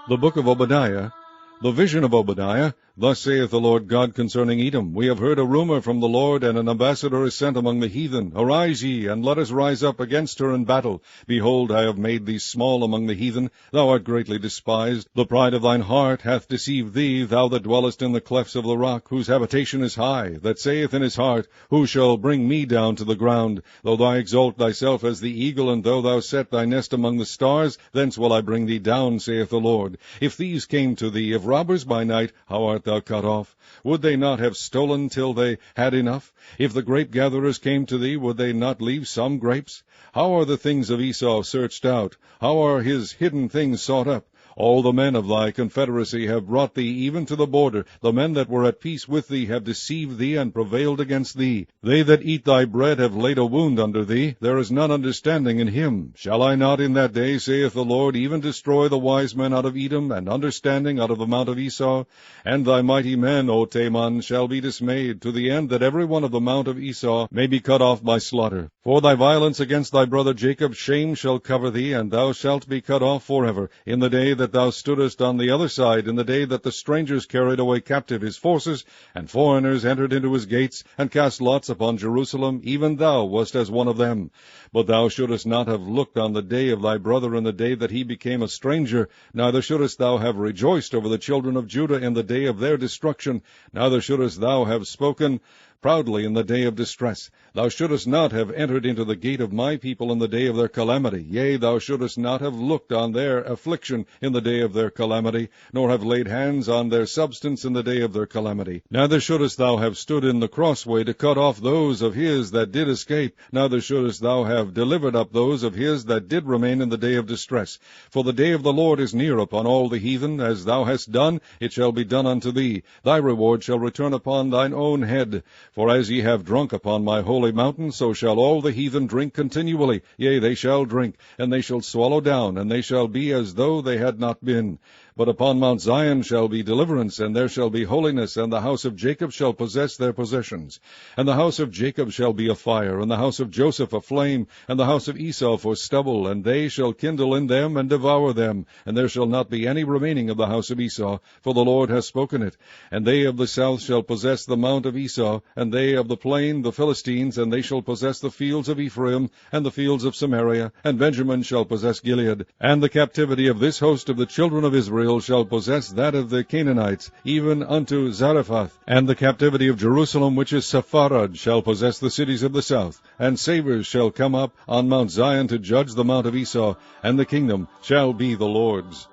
The book of Obadiah, the vision of Obadiah. Thus saith the Lord God concerning Edom, We have heard a rumour from the Lord, and an ambassador is sent among the heathen. Arise ye, and let us rise up against her in battle. Behold, I have made thee small among the heathen. Thou art greatly despised. The pride of thine heart hath deceived thee, thou that dwellest in the clefts of the rock, whose habitation is high, that saith in his heart, Who shall bring me down to the ground? Though thou exalt thyself as the eagle, and though thou set thy nest among the stars, thence will I bring thee down, saith the Lord. If thieves came to thee, if robbers by night, how art thou cut off? Would they not have stolen till they had enough? If the grapegatherers came to thee, would they not leave some grapes? How are the things of Esau searched out? How are his hidden things sought up? All the men of thy confederacy have brought thee even to the border. The men that were at peace with thee have deceived thee and prevailed against thee. They that eat thy bread have laid a wound under thee. There is none understanding in him. Shall I not in that day, saith the Lord, even destroy the wise men out of Edom, and understanding out of the mount of Esau? And thy mighty men, O Teman, shall be dismayed, to the end that every one of the mount of Esau may be cut off by slaughter. For thy violence against thy brother Jacob, shame shall cover thee, and thou shalt be cut off forever. In the day that thou stoodest on the other side, in the day that the strangers carried away captive his forces, and foreigners entered into his gates, and cast lots upon Jerusalem, even thou wast as one of them. But thou shouldest not have looked on the day of thy brother in the day that he became a stranger, neither shouldest thou have rejoiced over the children of Judah in the day of their destruction, neither shouldest thou have spoken proudly in the day of distress. Thou shouldest not have entered into the gate of my people in the day of their calamity. Yea, thou shouldest not have looked on their affliction in the day of their calamity, nor have laid hands on their substance in the day of their calamity. Neither shouldest thou have stood in the crossway to cut off those of his that did escape, neither shouldest thou have delivered up those of his that did remain in the day of distress. For the day of the Lord is near upon all the heathen. As thou hast done, it shall be done unto thee. Thy reward shall return upon thine own head. For as ye have drunk upon my holy mountain, so shall all the heathen drink continually. Yea, they shall drink, and they shall swallow down, and they shall be as though they had not been. But upon Mount Zion shall be deliverance, and there shall be holiness, and the house of Jacob shall possess their possessions. And the house of Jacob shall be a fire, and the house of Joseph a flame, and the house of Esau for stubble, and they shall kindle in them and devour them. And there shall not be any remaining of the house of Esau, for the Lord hath spoken it. And they of the south shall possess the mount of Esau, and they of the plain the Philistines, and they shall possess the fields of Ephraim, and the fields of Samaria, and Benjamin shall possess Gilead. And the captivity of this host of the children of Israel shall possess that of the Canaanites, even unto Zarephath. And the captivity of Jerusalem, which is Sepharad, shall possess the cities of the south. And savers shall come up on Mount Zion to judge the mount of Esau, and the kingdom shall be the Lord's.